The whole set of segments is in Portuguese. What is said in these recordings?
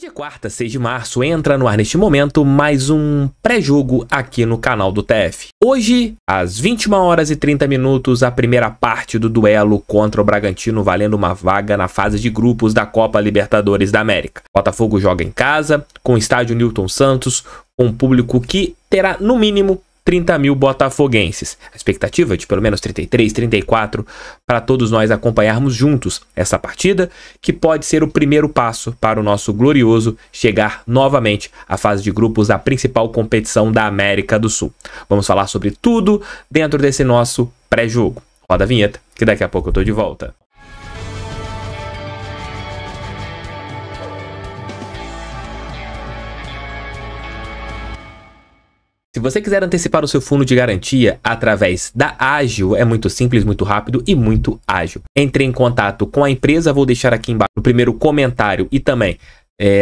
Hoje é quarta, 6 de março, entra no ar neste momento mais um pré-jogo aqui no canal do TF. Hoje, às 21 horas e 30 minutos, a primeira parte do duelo contra o Bragantino valendo uma vaga na fase de grupos da Copa Libertadores da América. Botafogo joga em casa, com o estádio Newton Santos, com um público que terá no mínimo 30 mil botafoguenses. A expectativa é de pelo menos 33, 34 para todos nós acompanharmos juntos essa partida, que pode ser o primeiro passo para o nosso glorioso chegar novamente à fase de grupos da principal competição da América do Sul. Vamos falar sobre tudo dentro desse nosso pré-jogo. Roda a vinheta, que daqui a pouco eu tô de volta. Se você quiser antecipar o seu fundo de garantia através da Ágil, é muito simples, muito rápido e muito ágil. Entre em contato com a empresa, vou deixar aqui embaixo no primeiro comentário e também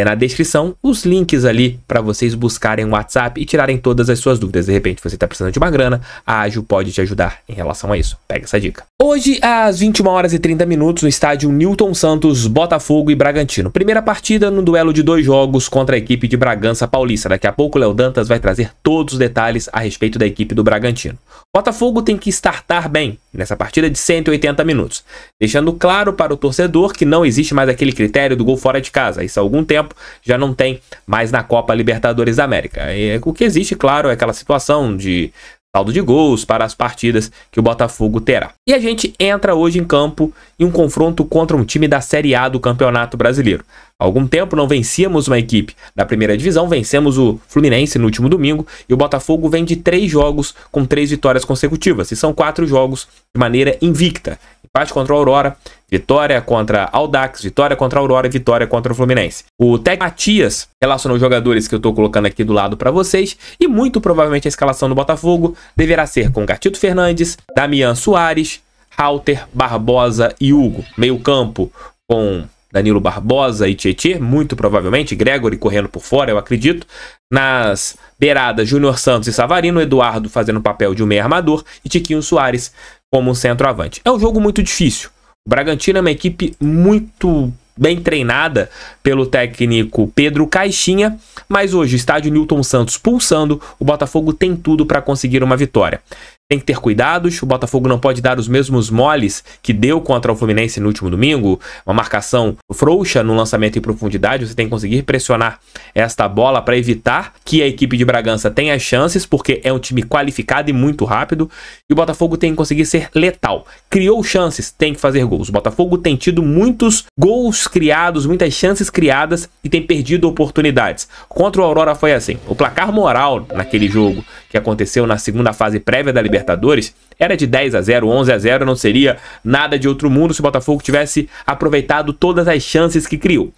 na descrição os links ali para vocês buscarem o WhatsApp e tirarem todas as suas dúvidas. De repente você está precisando de uma grana, a Ágil pode te ajudar em relação a isso. Pega essa dica. Hoje, às 21 horas e 30 minutos, no estádio Newton Santos, Botafogo e Bragantino. Primeira partida no duelo de 2 jogos contra a equipe de Bragança Paulista. Daqui a pouco o Léo Dantas vai trazer todos os detalhes a respeito da equipe do Bragantino. Botafogo tem que startar bem nessa partida de 180 minutos, deixando claro para o torcedor que não existe mais aquele critério do gol fora de casa. Isso há algum tempo já não tem mais na Copa Libertadores da América. O que existe, claro, é aquela situação de saldo de gols para as partidas que o Botafogo terá. E a gente entra hoje em campo em um confronto contra um time da Série A do Campeonato Brasileiro. Há algum tempo não vencíamos uma equipe da primeira divisão, vencemos o Fluminense no último domingo e o Botafogo vem de 3 jogos com 3 vitórias consecutivas. E são 4 jogos de maneira invicta. Empate contra o Aurora, vitória contra Audax, vitória contra a Aurora e vitória contra o Fluminense. O técnico Matias relacionou os jogadores que eu estou colocando aqui do lado para vocês e muito provavelmente a escalação do Botafogo deverá ser com Gatito Fernandes, Damian Soares, Halter, Barbosa e Hugo. Meio campo com Danilo Barbosa e Tietê, muito provavelmente, Gregory correndo por fora, eu acredito. Nas beiradas, Júnior Santos e Savarino, Eduardo fazendo o papel de um meio armador e Tiquinho Soares como um centroavante. É um jogo muito difícil. O Bragantino é uma equipe muito bem treinada pelo técnico Pedro Caixinha, mas hoje o estádio Newton Santos pulsando, o Botafogo tem tudo para conseguir uma vitória. Tem que ter cuidados, o Botafogo não pode dar os mesmos moles que deu contra o Fluminense no último domingo, uma marcação frouxa no lançamento em profundidade, você tem que conseguir pressionar esta bola para evitar que a equipe de Bragança tenha chances, porque é um time qualificado e muito rápido, e o Botafogo tem que conseguir ser letal. Criou chances, tem que fazer gols. O Botafogo tem tido muitos gols criados, muitas chances criadas e tem perdido oportunidades. Contra o Aurora foi assim, o placar moral naquele jogo que aconteceu na segunda fase prévia da Libertadores era de 10-0, 11-0, não seria nada de outro mundo se o Botafogo tivesse aproveitado todas as chances que criou.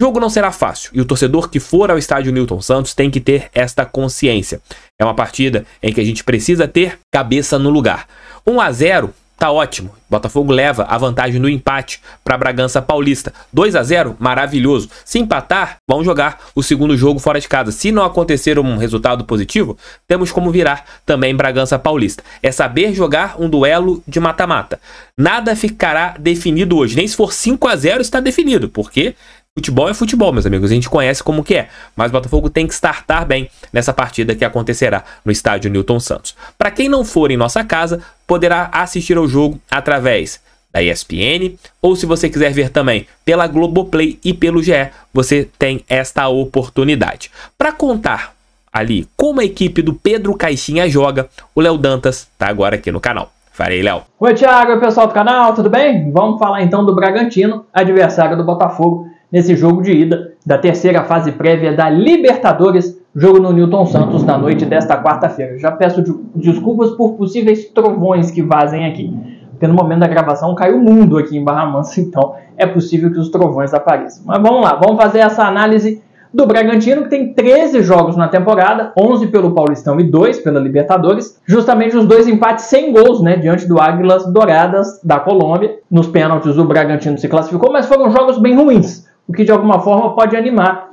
O jogo não será fácil e o torcedor que for ao estádio Newton Santos tem que ter esta consciência. É uma partida em que a gente precisa ter cabeça no lugar. 1-0 tá ótimo, Botafogo leva a vantagem no empate para Bragança Paulista. 2-0, maravilhoso. Se empatar, vão jogar o segundo jogo fora de casa. Se não acontecer um resultado positivo, temos como virar também Bragança Paulista. É saber jogar um duelo de mata-mata. Nada ficará definido hoje, nem se for 5-0 está definido, porque futebol é futebol, meus amigos, a gente conhece como que é, mas o Botafogo tem que startar bem nessa partida que acontecerá no estádio Newton Santos. Para quem não for em nossa casa, poderá assistir ao jogo através da ESPN, ou se você quiser ver também pela Globoplay e pelo GE, você tem esta oportunidade. Para contar ali como a equipe do Pedro Caixinha joga, o Léo Dantas está agora aqui no canal. Farei, Léo. Oi, Thiago, pessoal do canal, tudo bem? Vamos falar então do Bragantino, adversário do Botafogo, nesse jogo de ida da terceira fase prévia da Libertadores, jogo no Newton Santos na noite desta quarta-feira. Já peço desculpas por possíveis trovões que vazem aqui, porque no momento da gravação caiu o mundo aqui em Barra Mansa, então é possível que os trovões apareçam. Mas vamos lá, vamos fazer essa análise do Bragantino, que tem 13 jogos na temporada, 11 pelo Paulistão e 2 pela Libertadores, justamente os 2 empates sem gols, né, diante do Águilas Douradas da Colômbia. Nos pênaltis o Bragantino se classificou, mas foram jogos bem ruins, o que de alguma forma pode animar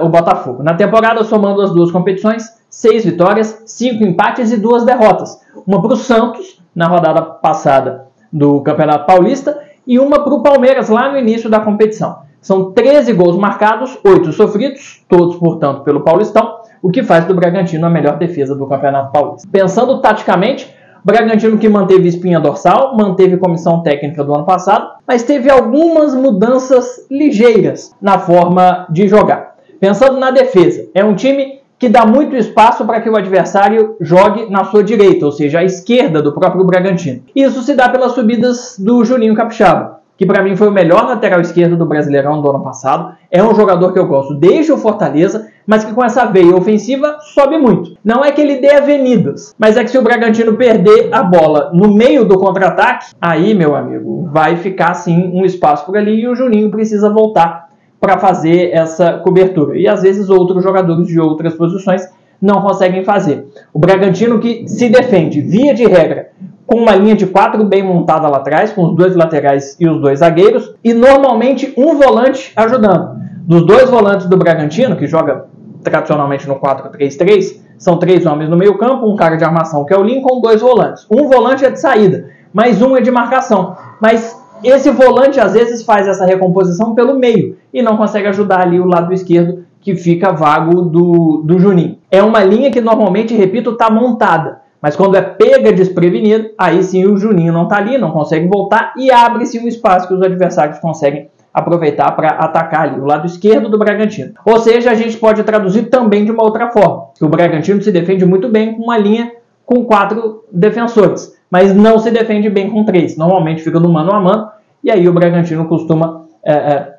o Botafogo. Na temporada, somando as 2 competições, 6 vitórias, 5 empates e 2 derrotas. Uma para o Santos, na rodada passada do Campeonato Paulista, e uma para o Palmeiras lá no início da competição. São 13 gols marcados, 8 sofridos, todos, portanto, pelo Paulistão, o que faz do Bragantino a melhor defesa do Campeonato Paulista. Pensando taticamente, o Bragantino que manteve espinha dorsal, manteve comissão técnica do ano passado, mas teve algumas mudanças ligeiras na forma de jogar. Pensando na defesa, é um time que dá muito espaço para que o adversário jogue na sua direita, ou seja, à esquerda do próprio Bragantino. Isso se dá pelas subidas do Juninho Capixaba, que para mim foi o melhor lateral esquerdo do Brasileirão do ano passado. É um jogador que eu gosto desde o Fortaleza, mas que com essa veia ofensiva sobe muito. Não é que ele dê avenidas, mas é que se o Bragantino perder a bola no meio do contra-ataque, aí, meu amigo, vai ficar sim um espaço por ali e o Juninho precisa voltar para fazer essa cobertura. E às vezes outros jogadores de outras posições não conseguem fazer. O Bragantino que se defende, via de regra, com uma linha de 4 bem montada lá atrás, com os 2 laterais e os 2 zagueiros, e normalmente um volante ajudando. Dos 2 volantes do Bragantino, que joga tradicionalmente no 4-3-3, são 3 homens no meio campo, um cara de armação que é o Lincoln, 2 volantes. Um volante é de saída, mais um é de marcação. Mas esse volante às vezes faz essa recomposição pelo meio e não consegue ajudar ali o lado esquerdo que fica vago do Juninho. É uma linha que normalmente, repito, está montada. Mas quando é pega desprevenido, aí sim o Juninho não está ali, não consegue voltar e abre-se um espaço que os adversários conseguem aproveitar para atacar ali o lado esquerdo do Bragantino. Ou seja, a gente pode traduzir também de uma outra forma, que o Bragantino se defende muito bem com uma linha com 4 defensores, mas não se defende bem com 3. Normalmente fica no mano a mano e aí o Bragantino costuma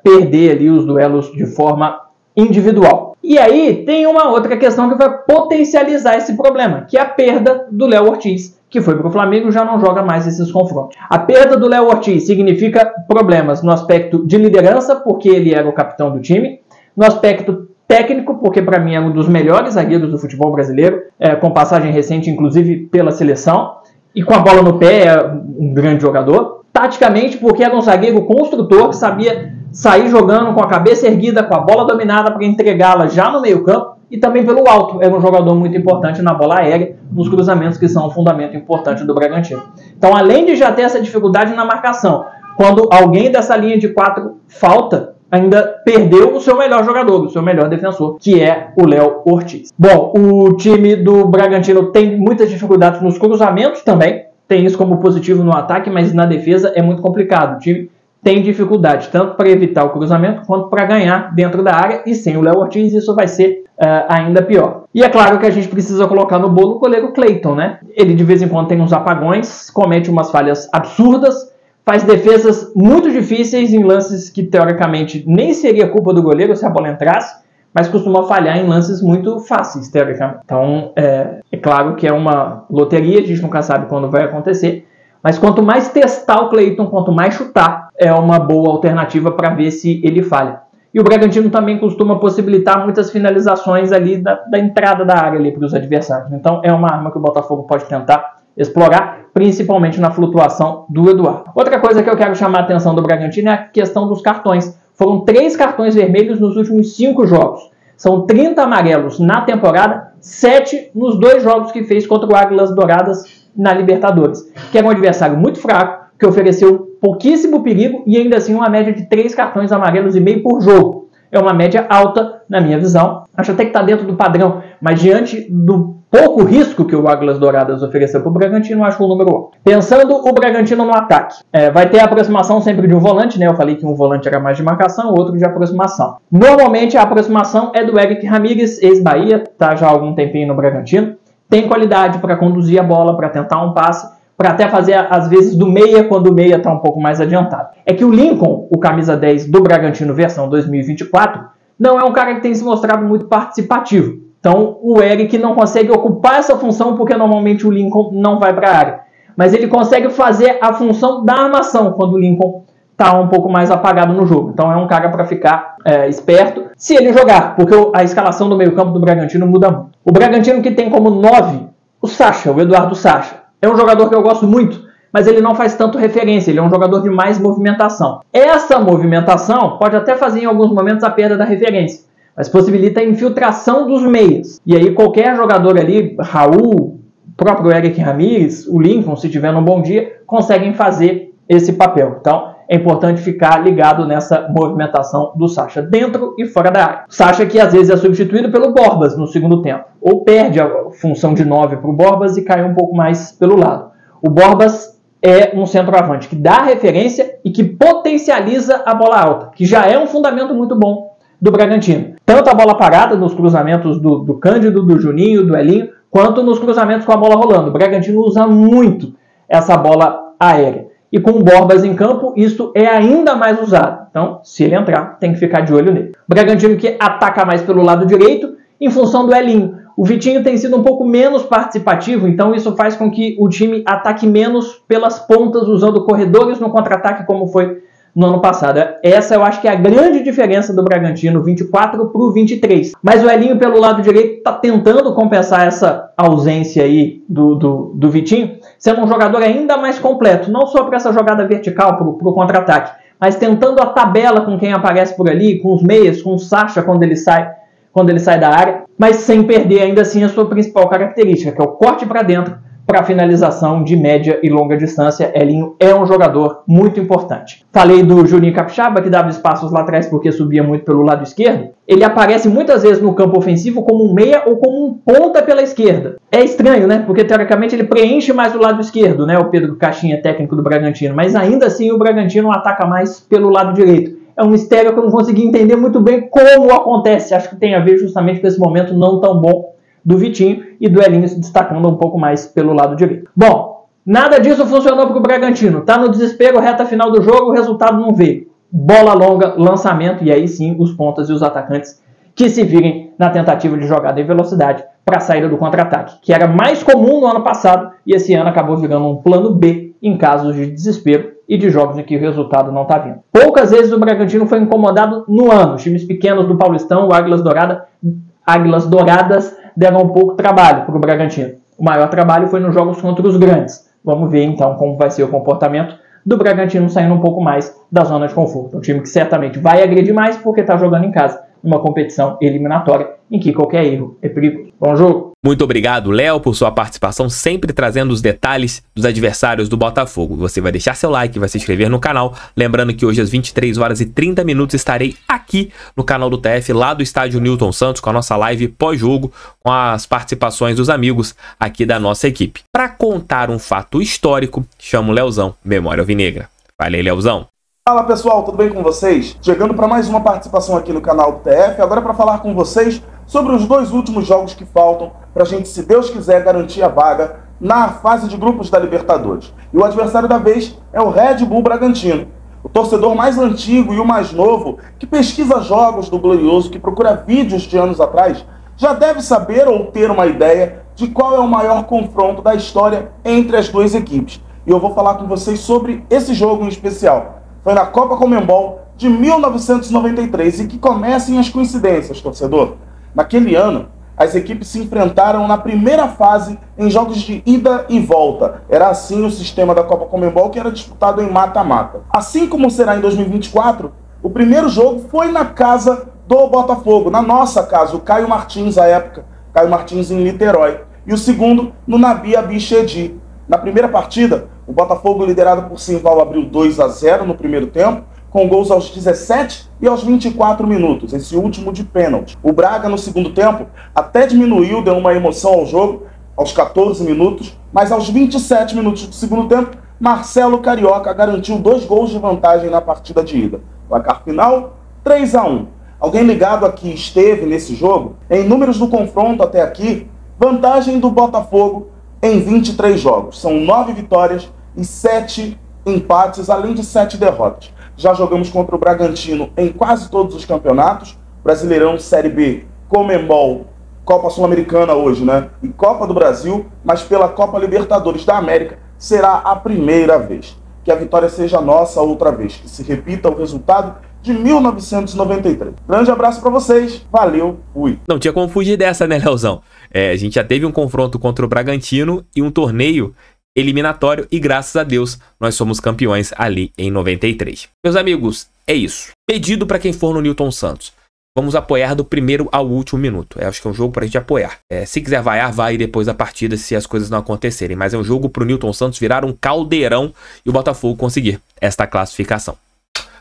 perder ali os duelos de forma individual. E aí tem uma outra questão que vai potencializar esse problema, que é a perda do Léo Ortiz, que foi para o Flamengo e já não joga mais esses confrontos. A perda do Léo Ortiz significa problemas no aspecto de liderança, porque ele era o capitão do time, no aspecto técnico, porque para mim é um dos melhores zagueiros do futebol brasileiro, com passagem recente inclusive pela seleção, e com a bola no pé é um grande jogador. Taticamente, porque era um zagueiro construtor que sabia sair jogando com a cabeça erguida, com a bola dominada para entregá-la já no meio campo e também pelo alto. Era um jogador muito importante na bola aérea, nos cruzamentos que são um fundamento importante do Bragantino. Então, além de já ter essa dificuldade na marcação, quando alguém dessa linha de 4 falta, ainda perdeu o seu melhor jogador, o seu melhor defensor, que é o Léo Ortiz. Bom, o time do Bragantino tem muitas dificuldades nos cruzamentos também, tem isso como positivo no ataque, mas na defesa é muito complicado. O time tem dificuldade tanto para evitar o cruzamento quanto para ganhar dentro da área, e sem o Léo Ortiz isso vai ser ainda pior. E é claro que a gente precisa colocar no bolo o goleiro Cleiton, né? Ele de vez em quando tem uns apagões, comete umas falhas absurdas, faz defesas muito difíceis em lances que teoricamente nem seria culpa do goleiro se a bola entrasse, mas costuma falhar em lances muito fáceis, teoricamente. Então, é claro que é uma loteria, a gente nunca sabe quando vai acontecer, mas quanto mais testar o Cleiton, quanto mais chutar, é uma boa alternativa para ver se ele falha. E o Bragantino também costuma possibilitar muitas finalizações ali da entrada da área ali para os adversários. Então, é uma arma que o Botafogo pode tentar explorar, principalmente na flutuação do Eduardo. Outra coisa que eu quero chamar a atenção do Bragantino é a questão dos cartões. Foram 3 cartões vermelhos nos últimos 5 jogos. São 30 amarelos na temporada, 7 nos 2 jogos que fez contra o Águilas Douradas na Libertadores, que era um adversário muito fraco, que ofereceu pouquíssimo perigo e ainda assim uma média de 3 cartões amarelos e meio por jogo. É uma média alta, na minha visão. Acho até que está dentro do padrão, mas diante do pouco risco que o Águilas Douradas ofereceu para o Bragantino, acho o número 1. Pensando o Bragantino no ataque, vai ter a aproximação sempre de um volante, né? Eu falei que um volante era mais de marcação, o outro de aproximação. Normalmente a aproximação é do Eric Ramírez, ex-Bahia, está já há algum tempinho no Bragantino. Tem qualidade para conduzir a bola, para tentar um passe, para até fazer às vezes do meia, quando o meia está um pouco mais adiantado. É que o Lincoln, o camisa 10 do Bragantino versão 2024, não é um cara que tem se mostrado muito participativo. Então o Eric não consegue ocupar essa função porque normalmente o Lincoln não vai para a área. Mas ele consegue fazer a função da armação quando o Lincoln está um pouco mais apagado no jogo. Então é um cara para ficar esperto se ele jogar, porque a escalação do meio campo do Bragantino muda muito. O Bragantino que tem como 9 o Sacha, o Eduardo Sacha. É um jogador que eu gosto muito, mas ele não faz tanto referência, ele é um jogador de mais movimentação. Essa movimentação pode até fazer em alguns momentos a perda da referência, mas possibilita a infiltração dos meias. E aí qualquer jogador ali, Raul, próprio Eric Ramírez, o Lincoln, se tiver num bom dia, conseguem fazer esse papel. Então é importante ficar ligado nessa movimentação do Sacha, dentro e fora da área. Sacha que às vezes é substituído pelo Borbas no segundo tempo, ou perde a função de 9 para o Borbas e cai um pouco mais pelo lado. O Borbas é um centroavante que dá referência e que potencializa a bola alta, que já é um fundamento muito bom do Bragantino. Tanto a bola parada nos cruzamentos do Cândido, do Juninho, do Elinho, quanto nos cruzamentos com a bola rolando. O Bragantino usa muito essa bola aérea. E com o Borbas em campo, isso é ainda mais usado. Então, se ele entrar, tem que ficar de olho nele. O Bragantino que ataca mais pelo lado direito, em função do Elinho. O Vitinho tem sido um pouco menos participativo, então isso faz com que o time ataque menos pelas pontas, usando corredores no contra-ataque, como foi no ano passado. Essa eu acho que é a grande diferença do Bragantino, 24 para o 23. Mas o Elinho pelo lado direito está tentando compensar essa ausência aí do Vitinho, sendo um jogador ainda mais completo, não só para essa jogada vertical, para o contra-ataque, mas tentando a tabela com quem aparece por ali, com os meias, com o Sacha quando ele sai da área, mas sem perder ainda assim a sua principal característica, que é o corte para dentro, para finalização de média e longa distância. Elinho é um jogador muito importante. Falei do Juninho Capixaba, que dava espaços lá atrás porque subia muito pelo lado esquerdo. Ele aparece muitas vezes no campo ofensivo como um meia ou como um ponta pela esquerda. É estranho, né? Porque teoricamente ele preenche mais o lado esquerdo, né? O Pedro Caixinha, técnico do Bragantino. Mas ainda assim o Bragantino ataca mais pelo lado direito. É um mistério que eu não consegui entender muito bem como acontece. Acho que tem a ver justamente com esse momento não tão bom do Vitinho e do Elinho se destacando um pouco mais pelo lado direito. Bom, nada disso funcionou para o Bragantino. Tá no desespero, reta final do jogo, o resultado não veio. Bola longa, lançamento, e aí sim os pontas e os atacantes que se virem na tentativa de jogada em velocidade para a saída do contra-ataque, que era mais comum no ano passado e esse ano acabou virando um plano B em casos de desespero e de jogos em que o resultado não está vindo. Poucas vezes o Bragantino foi incomodado no ano. Os times pequenos do Paulistão, o Águilas Douradas, deram um pouco de trabalho para o Bragantino. O maior trabalho foi nos jogos contra os grandes. Vamos ver então como vai ser o comportamento do Bragantino saindo um pouco mais da zona de conforto. Um time que certamente vai agredir mais porque está jogando em casa, numa competição eliminatória em que qualquer erro é perigoso. Bom jogo! Muito obrigado, Léo, por sua participação, sempre trazendo os detalhes dos adversários do Botafogo. Você vai deixar seu like, vai se inscrever no canal. Lembrando que hoje às 23 horas e 30 minutos estarei aqui no canal do TF, lá do estádio Newton Santos, com a nossa live pós-jogo, com as participações dos amigos aqui da nossa equipe. Para contar um fato histórico, chamo o Leozão, Memória Alvinegra. Valeu, Leozão! Fala pessoal, tudo bem com vocês? Chegando para mais uma participação aqui no canal do TF, agora para falar com vocês sobre os 2 últimos jogos que faltam para a gente, se Deus quiser, garantir a vaga na fase de grupos da Libertadores. E o adversário da vez é o Red Bull Bragantino, o torcedor mais antigo e o mais novo, que pesquisa jogos do Glorioso, que procura vídeos de anos atrás, já deve saber ou ter uma ideia de qual é o maior confronto da história entre as duas equipes. E eu vou falar com vocês sobre esse jogo em especial. Foi na Copa Conmebol de 1993 e que comecem as coincidências, torcedor. Naquele ano, as equipes se enfrentaram na primeira fase em jogos de ida e volta. Era assim o sistema da Copa Conmebol, que era disputado em mata-mata. Assim como será em 2024, o primeiro jogo foi na casa do Botafogo, na nossa casa, o Caio Martins, à época, Caio Martins em Niterói. E o segundo no Nabi Abichedi. Na primeira partida, o Botafogo, liderado por Simval, abriu 2-0 no primeiro tempo, com gols aos 17 e aos 24 minutos, esse último de pênalti. O Braga, no segundo tempo, até diminuiu, deu uma emoção ao jogo, aos 14 minutos, mas aos 27 minutos do segundo tempo, Marcelo Carioca garantiu 2 gols de vantagem na partida de ida. Placar final, 3-1. Alguém ligado aqui esteve nesse jogo? Em números do confronto até aqui, vantagem do Botafogo em 23 jogos. São 9 vitórias e 7 empates, além de 7 derrotas. Já jogamos contra o Bragantino em quase todos os campeonatos. Brasileirão, Série B, Conmebol, Copa Sul-Americana hoje, né? E Copa do Brasil, mas pela Copa Libertadores da América será a primeira vez. Que a vitória seja nossa outra vez. Que se repita o resultado de 1993. Grande abraço pra vocês. Valeu, fui. Não tinha como fugir dessa, né, Leozão? A gente já teve um confronto contra o Bragantino e um torneio eliminatório e graças a Deus nós somos campeões ali em 93. Meus amigos, é isso. Pedido para quem for no Newton Santos. Vamos apoiar do primeiro ao último minuto. Acho que é um jogo pra gente apoiar. Se quiser vaiar, vai depois da partida se as coisas não acontecerem. Mas é um jogo pro Newton Santos virar um caldeirão e o Botafogo conseguir esta classificação.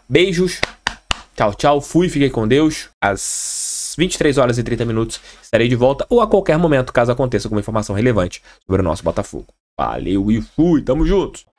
Beijos. Tchau, tchau. Fui, fiquei com Deus. Às 23 horas e 30 minutos estarei de volta ou a qualquer momento, caso aconteça alguma informação relevante sobre o nosso Botafogo. Valeu e fui. Tamo juntos.